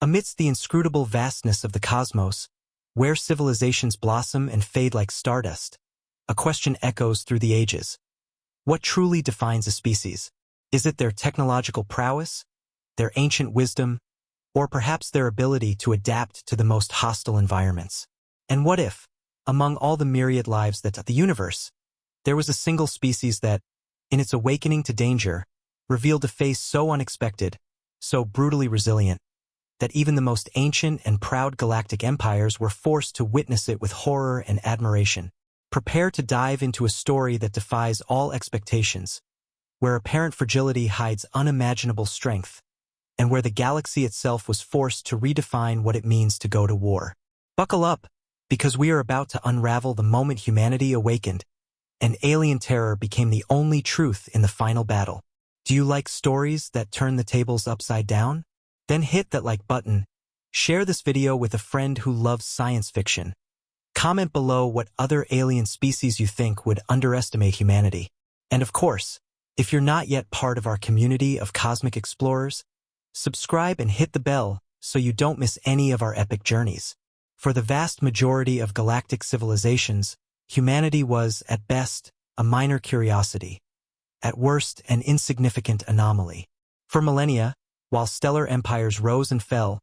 Amidst the inscrutable vastness of the cosmos, where civilizations blossom and fade like stardust, a question echoes through the ages. What truly defines a species? Is it their technological prowess, their ancient wisdom, or perhaps their ability to adapt to the most hostile environments? And what if, among all the myriad lives that the universe, there was a single species that, in its awakening to danger, revealed a face so unexpected, so brutally resilient, that even the most ancient and proud galactic empires were forced to witness it with horror and admiration? Prepare to dive into a story that defies all expectations, where apparent fragility hides unimaginable strength, and where the galaxy itself was forced to redefine what it means to go to war. Buckle up, because we are about to unravel the moment humanity awakened, and alien terror became the only truth in the final battle. Do you like stories that turn the tables upside down? Then hit that like button, share this video with a friend who loves science fiction. Comment below what other alien species you think would underestimate humanity. And of course, if you're not yet part of our community of cosmic explorers, subscribe and hit the bell so you don't miss any of our epic journeys. For the vast majority of galactic civilizations, humanity was, at best, a minor curiosity, at worst, an insignificant anomaly. For millennia, while stellar empires rose and fell,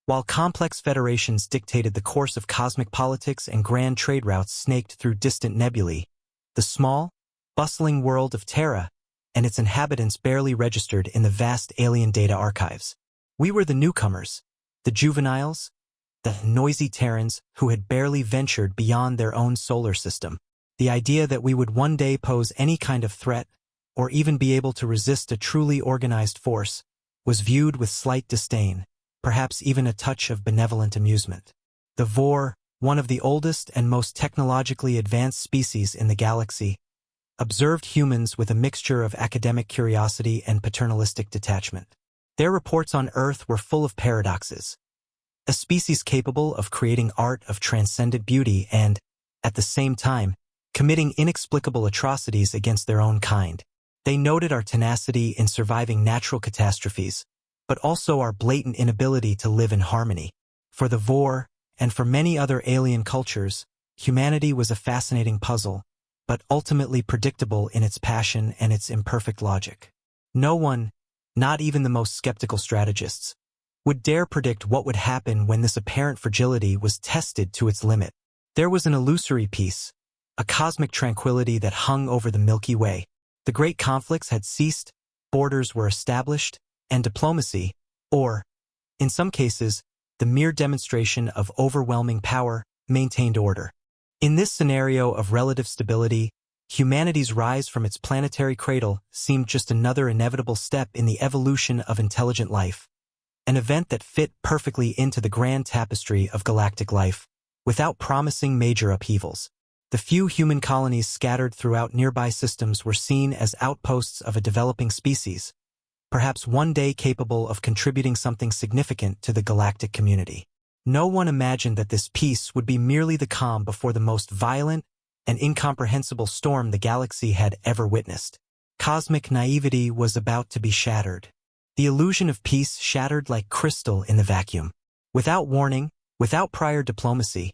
while complex federations dictated the course of cosmic politics and grand trade routes snaked through distant nebulae, the small, bustling world of Terra and its inhabitants barely registered in the vast alien data archives. We were the newcomers, the juveniles, the noisy Terrans who had barely ventured beyond their own solar system. The idea that we would one day pose any kind of threat, or even be able to resist a truly organized force, was viewed with slight disdain, perhaps even a touch of benevolent amusement. The Vor, one of the oldest and most technologically advanced species in the galaxy, observed humans with a mixture of academic curiosity and paternalistic detachment. Their reports on Earth were full of paradoxes. A species capable of creating art of transcendent beauty and, at the same time, committing inexplicable atrocities against their own kind. They noted our tenacity in surviving natural catastrophes, but also our blatant inability to live in harmony. For the Vor, and for many other alien cultures, humanity was a fascinating puzzle, but ultimately predictable in its passion and its imperfect logic. No one, not even the most skeptical strategists, would dare predict what would happen when this apparent fragility was tested to its limit. There was an illusory peace, a cosmic tranquility that hung over the Milky Way. The great conflicts had ceased, borders were established, and diplomacy, or, in some cases, the mere demonstration of overwhelming power, maintained order. In this scenario of relative stability, humanity's rise from its planetary cradle seemed just another inevitable step in the evolution of intelligent life, an event that fit perfectly into the grand tapestry of galactic life, without promising major upheavals. The few human colonies scattered throughout nearby systems were seen as outposts of a developing species, perhaps one day capable of contributing something significant to the galactic community. No one imagined that this peace would be merely the calm before the most violent and incomprehensible storm the galaxy had ever witnessed. Cosmic naivety was about to be shattered. The illusion of peace shattered like crystal in the vacuum. Without warning, without prior diplomacy,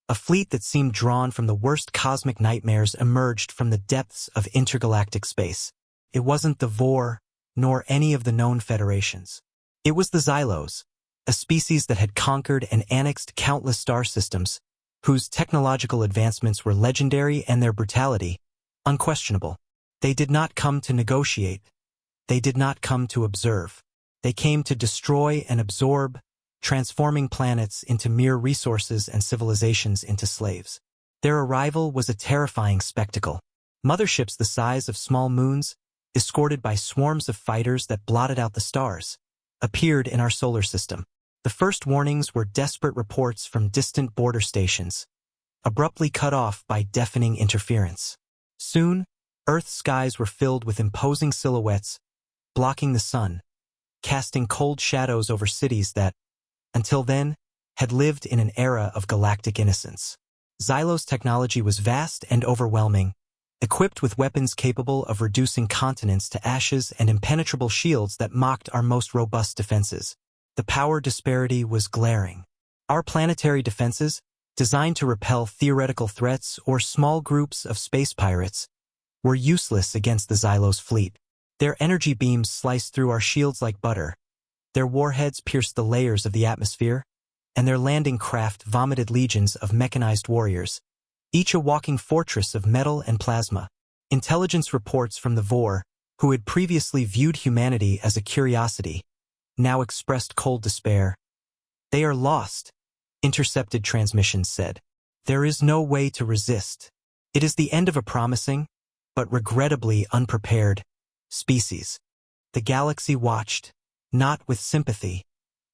a fleet that seemed drawn from the worst cosmic nightmares emerged from the depths of intergalactic space. It wasn't the Vor, nor any of the known federations. It was the Xylos, a species that had conquered and annexed countless star systems, whose technological advancements were legendary and their brutality unquestionable. They did not come to negotiate. They did not come to observe. They came to destroy and absorb, transforming planets into mere resources and civilizations into slaves. Their arrival was a terrifying spectacle. Motherships the size of small moons, escorted by swarms of fighters that blotted out the stars, appeared in our solar system. The first warnings were desperate reports from distant border stations, abruptly cut off by deafening interference. Soon, Earth's skies were filled with imposing silhouettes, blocking the sun, casting cold shadows over cities that, until then, had lived in an era of galactic innocence. Xylos technology was vast and overwhelming, equipped with weapons capable of reducing continents to ashes and impenetrable shields that mocked our most robust defenses. The power disparity was glaring. Our planetary defenses, designed to repel theoretical threats or small groups of space pirates, were useless against the Xylos fleet. Their energy beams sliced through our shields like butter. Their warheads pierced the layers of the atmosphere, and their landing craft vomited legions of mechanized warriors, each a walking fortress of metal and plasma. Intelligence reports from the Vor, who had previously viewed humanity as a curiosity, now expressed cold despair. "They are lost," intercepted transmissions said. "There is no way to resist. It is the end of a promising, but regrettably unprepared, species." The galaxy watched, not with sympathy,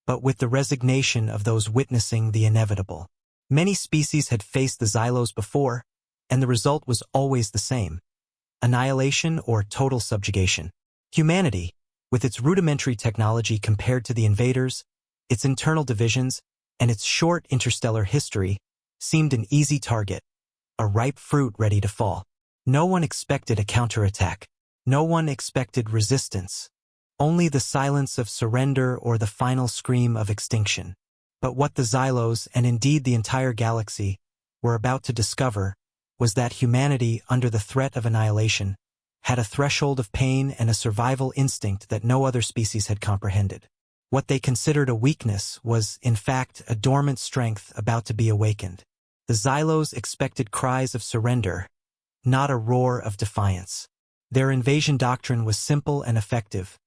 but with the resignation of those witnessing the inevitable. Many species had faced the Xylos before, and the result was always the same: annihilation or total subjugation. Humanity, with its rudimentary technology compared to the invaders, its internal divisions, and its short interstellar history, seemed an easy target, a ripe fruit ready to fall. No one expected a counterattack. No one expected resistance. Only the silence of surrender or the final scream of extinction. But what the Xylos, and indeed the entire galaxy, were about to discover was that humanity, under the threat of annihilation, had a threshold of pain and a survival instinct that no other species had comprehended. What they considered a weakness was, in fact, a dormant strength about to be awakened. The Xylos expected cries of surrender, not a roar of defiance. Their invasion doctrine was simple and effective: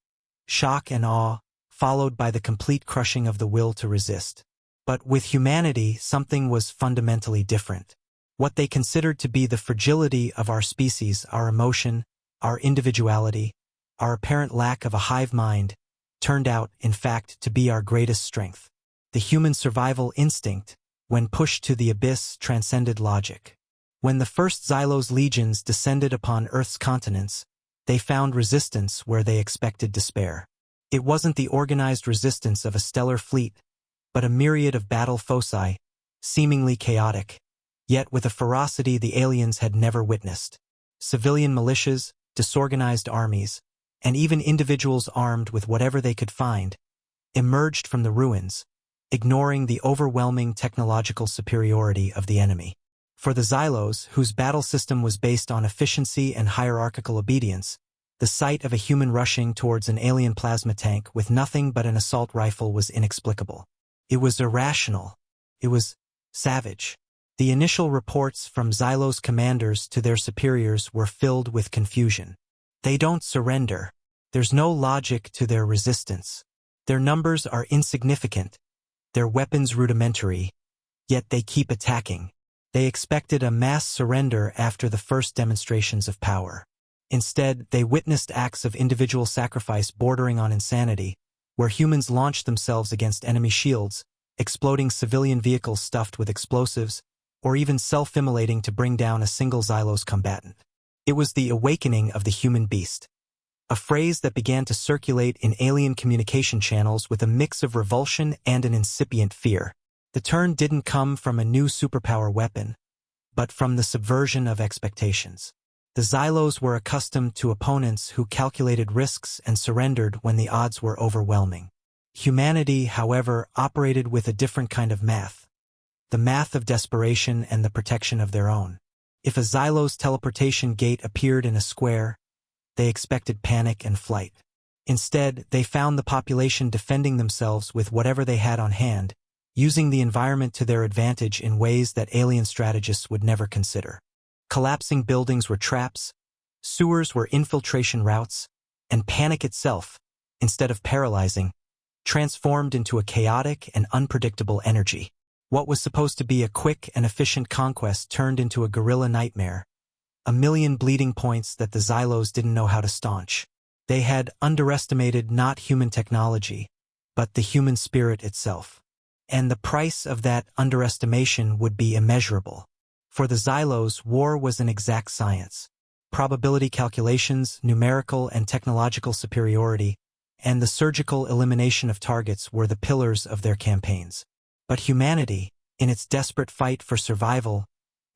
shock and awe, followed by the complete crushing of the will to resist. But with humanity, something was fundamentally different. What they considered to be the fragility of our species, our emotion, our individuality, our apparent lack of a hive mind, turned out, in fact, to be our greatest strength. The human survival instinct, when pushed to the abyss, transcended logic. When the first Xylos legions descended upon Earth's continents, they found resistance where they expected despair. It wasn't the organized resistance of a stellar fleet, but a myriad of battle foci, seemingly chaotic, yet with a ferocity the aliens had never witnessed. Civilian militias, disorganized armies, and even individuals armed with whatever they could find, emerged from the ruins, ignoring the overwhelming technological superiority of the enemy. For the Xylos, whose battle system was based on efficiency and hierarchical obedience, the sight of a human rushing towards an alien plasma tank with nothing but an assault rifle was inexplicable. It was irrational. It was savage. The initial reports from Xylos commanders to their superiors were filled with confusion. They don't surrender. There's no logic to their resistance. Their numbers are insignificant, their weapons rudimentary, yet they keep attacking. They expected a mass surrender after the first demonstrations of power. Instead, they witnessed acts of individual sacrifice bordering on insanity, where humans launched themselves against enemy shields, exploding civilian vehicles stuffed with explosives, or even self-immolating to bring down a single Xylos combatant. It was the awakening of the human beast, a phrase that began to circulate in alien communication channels with a mix of revulsion and an incipient fear. The turn didn't come from a new superpower weapon, but from the subversion of expectations. The Xylos were accustomed to opponents who calculated risks and surrendered when the odds were overwhelming. Humanity, however, operated with a different kind of math, the math of desperation and the protection of their own. If a Xylos teleportation gate appeared in a square, they expected panic and flight. Instead, they found the population defending themselves with whatever they had on hand, using the environment to their advantage in ways that alien strategists would never consider. Collapsing buildings were traps, sewers were infiltration routes, and panic itself, instead of paralyzing, transformed into a chaotic and unpredictable energy. What was supposed to be a quick and efficient conquest turned into a guerrilla nightmare, a million bleeding points that the Xylos didn't know how to staunch. They had underestimated not human technology, but the human spirit itself. And the price of that underestimation would be immeasurable. For the Xylos, war was an exact science. Probability calculations, numerical and technological superiority, and the surgical elimination of targets were the pillars of their campaigns. But humanity, in its desperate fight for survival,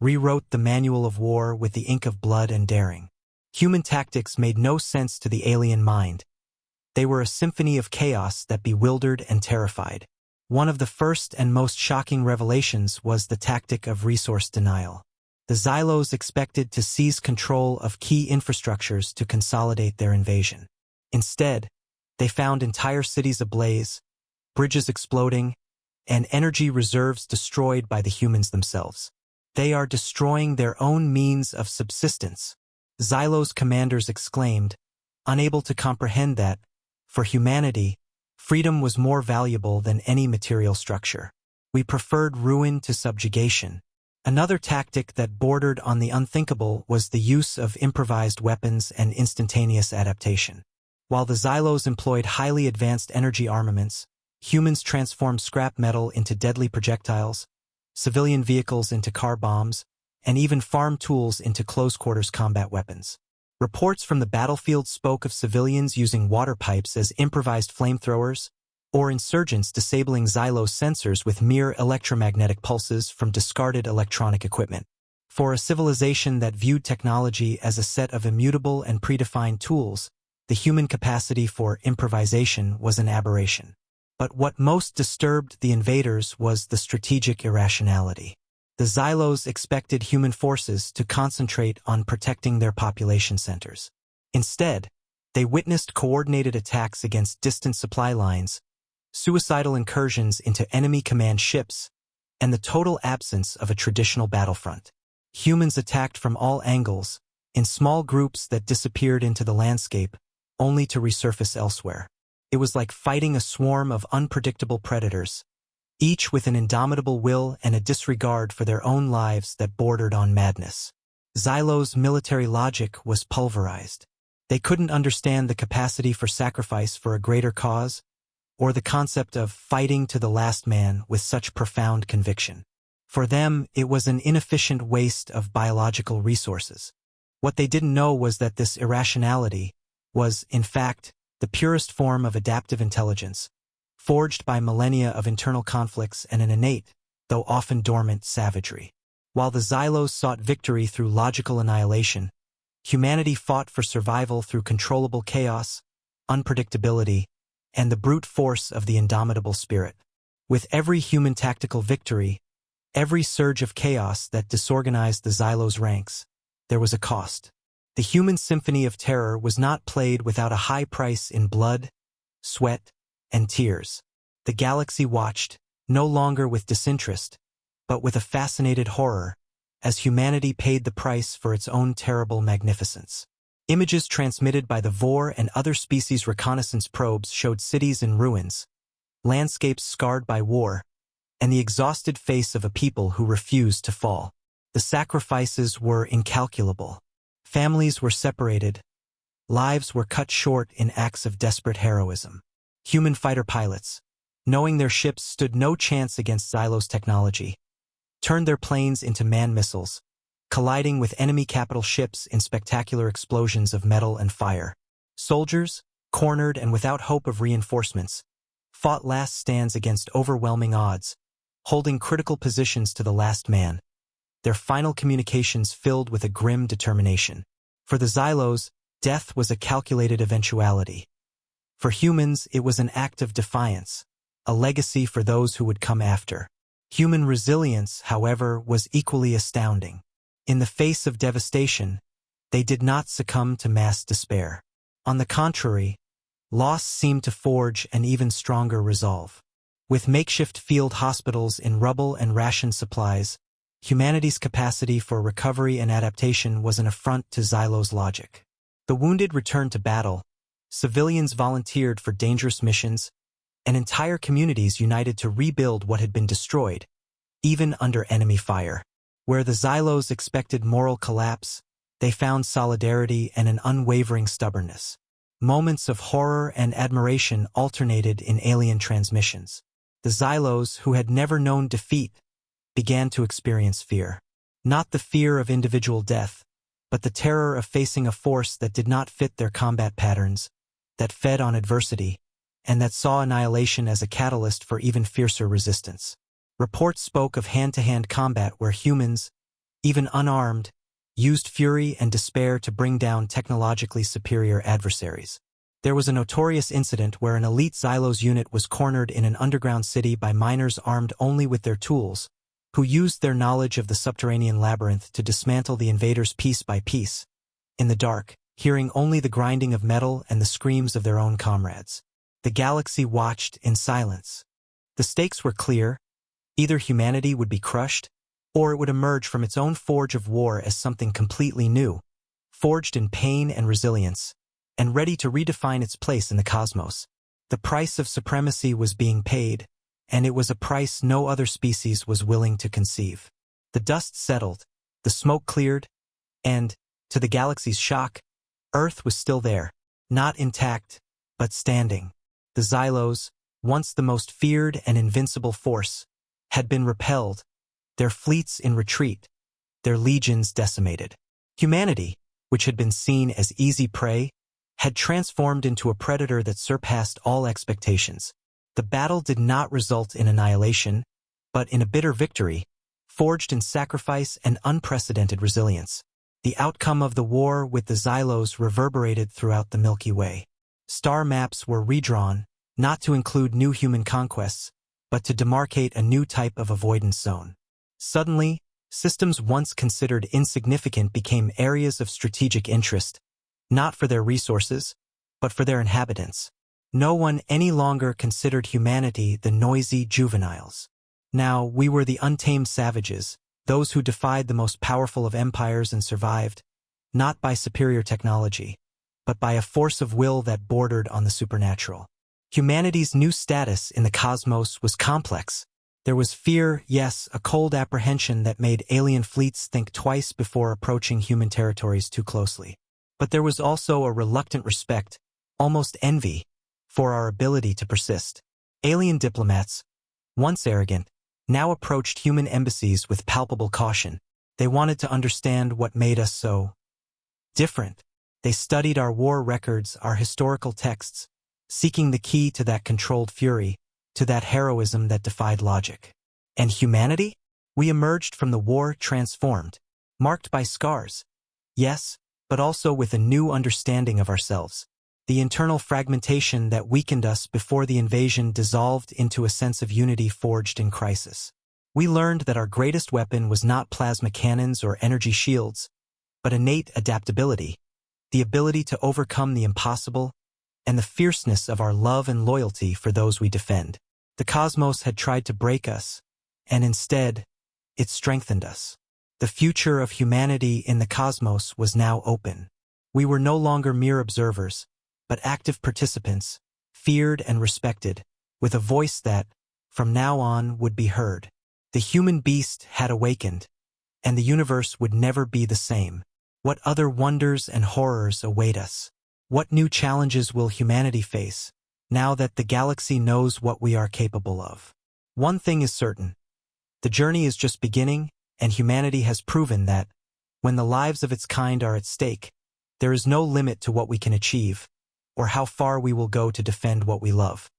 rewrote the manual of war with the ink of blood and daring. Human tactics made no sense to the alien mind. They were a symphony of chaos that bewildered and terrified. One of the first and most shocking revelations was the tactic of resource denial. The Xylos expected to seize control of key infrastructures to consolidate their invasion. Instead, they found entire cities ablaze, bridges exploding, and energy reserves destroyed by the humans themselves. They are destroying their own means of subsistence, Xylos commanders exclaimed, unable to comprehend that, for humanity, freedom was more valuable than any material structure. We preferred ruin to subjugation. Another tactic that bordered on the unthinkable was the use of improvised weapons and instantaneous adaptation. While the Xylos employed highly advanced energy armaments, humans transformed scrap metal into deadly projectiles, civilian vehicles into car bombs, and even farm tools into close-quarters combat weapons. Reports from the battlefield spoke of civilians using water pipes as improvised flamethrowers, or insurgents disabling Xylos sensors with mere electromagnetic pulses from discarded electronic equipment. For a civilization that viewed technology as a set of immutable and predefined tools, the human capacity for improvisation was an aberration. But what most disturbed the invaders was the strategic irrationality. The Xylos expected human forces to concentrate on protecting their population centers. Instead, they witnessed coordinated attacks against distant supply lines, suicidal incursions into enemy command ships, and the total absence of a traditional battlefront. Humans attacked from all angles, in small groups that disappeared into the landscape, only to resurface elsewhere. It was like fighting a swarm of unpredictable predators, each with an indomitable will and a disregard for their own lives that bordered on madness. Xylos' military logic was pulverized. They couldn't understand the capacity for sacrifice for a greater cause, or the concept of fighting to the last man with such profound conviction. For them, it was an inefficient waste of biological resources. What they didn't know was that this irrationality was, in fact, the purest form of adaptive intelligence, forged by millennia of internal conflicts and an innate, though often dormant, savagery. While the Xylos sought victory through logical annihilation, humanity fought for survival through controllable chaos, unpredictability, and the brute force of the indomitable spirit. With every human tactical victory, every surge of chaos that disorganized the Xylos' ranks, there was a cost. The human symphony of terror was not played without a high price in blood, sweat, and tears. The galaxy watched, no longer with disinterest, but with a fascinated horror, as humanity paid the price for its own terrible magnificence. Images transmitted by the Vor and other species' reconnaissance probes showed cities in ruins, landscapes scarred by war, and the exhausted face of a people who refused to fall. The sacrifices were incalculable. Families were separated, lives were cut short in acts of desperate heroism. Human fighter pilots, knowing their ships stood no chance against Xylos technology, turned their planes into manned missiles, colliding with enemy capital ships in spectacular explosions of metal and fire. Soldiers, cornered and without hope of reinforcements, fought last stands against overwhelming odds, holding critical positions to the last man, their final communications filled with a grim determination. For the Xylos, death was a calculated eventuality. For humans, it was an act of defiance, a legacy for those who would come after. Human resilience, however, was equally astounding. In the face of devastation, they did not succumb to mass despair. On the contrary, loss seemed to forge an even stronger resolve. With makeshift field hospitals in rubble and ration supplies, humanity's capacity for recovery and adaptation was an affront to Xylos' logic. The wounded returned to battle, civilians volunteered for dangerous missions, and entire communities united to rebuild what had been destroyed, even under enemy fire. Where the Xylos expected moral collapse, they found solidarity and an unwavering stubbornness. Moments of horror and admiration alternated in alien transmissions. The Xylos, who had never known defeat, began to experience fear. Not the fear of individual death, but the terror of facing a force that did not fit their combat patterns, that fed on adversity, and that saw annihilation as a catalyst for even fiercer resistance. Reports spoke of hand-to-hand combat where humans, even unarmed, used fury and despair to bring down technologically superior adversaries. There was a notorious incident where an elite Xylos unit was cornered in an underground city by miners armed only with their tools, who used their knowledge of the subterranean labyrinth to dismantle the invaders piece by piece, in the dark, hearing only the grinding of metal and the screams of their own comrades. The galaxy watched in silence. The stakes were clear: either humanity would be crushed, or it would emerge from its own forge of war as something completely new, forged in pain and resilience, and ready to redefine its place in the cosmos. The price of supremacy was being paid, and it was a price no other species was willing to conceive. The dust settled, the smoke cleared, and, to the galaxy's shock, Earth was still there, not intact, but standing. The Xylos, once the most feared and invincible force, had been repelled, their fleets in retreat, their legions decimated. Humanity, which had been seen as easy prey, had transformed into a predator that surpassed all expectations. The battle did not result in annihilation, but in a bitter victory, forged in sacrifice and unprecedented resilience. The outcome of the war with the Xylos reverberated throughout the Milky Way. Star maps were redrawn, not to include new human conquests, but to demarcate a new type of avoidance zone. Suddenly, systems once considered insignificant became areas of strategic interest, not for their resources, but for their inhabitants. No one any longer considered humanity the noisy juveniles. Now we were the untamed savages, those who defied the most powerful of empires and survived, not by superior technology, but by a force of will that bordered on the supernatural. Humanity's new status in the cosmos was complex. There was fear, yes, a cold apprehension that made alien fleets think twice before approaching human territories too closely. But there was also a reluctant respect, almost envy, for our ability to persist. Alien diplomats, once arrogant, now approached human embassies with palpable caution. They wanted to understand what made us so different. They studied our war records, our historical texts, seeking the key to that controlled fury, to that heroism that defied logic. And humanity? We emerged from the war transformed, marked by scars. Yes, but also with a new understanding of ourselves. The internal fragmentation that weakened us before the invasion dissolved into a sense of unity forged in crisis. We learned that our greatest weapon was not plasma cannons or energy shields, but innate adaptability, the ability to overcome the impossible, and the fierceness of our love and loyalty for those we defend. The cosmos had tried to break us, and instead, it strengthened us. The future of humanity in the cosmos was now open. We were no longer mere observers, but active participants, feared and respected, with a voice that, from now on, would be heard. The human beast had awakened, and the universe would never be the same. What other wonders and horrors await us? What new challenges will humanity face, now that the galaxy knows what we are capable of? One thing is certain. The journey is just beginning, and humanity has proven that, when the lives of its kind are at stake, there is no limit to what we can achieve, or how far we will go to defend what we love.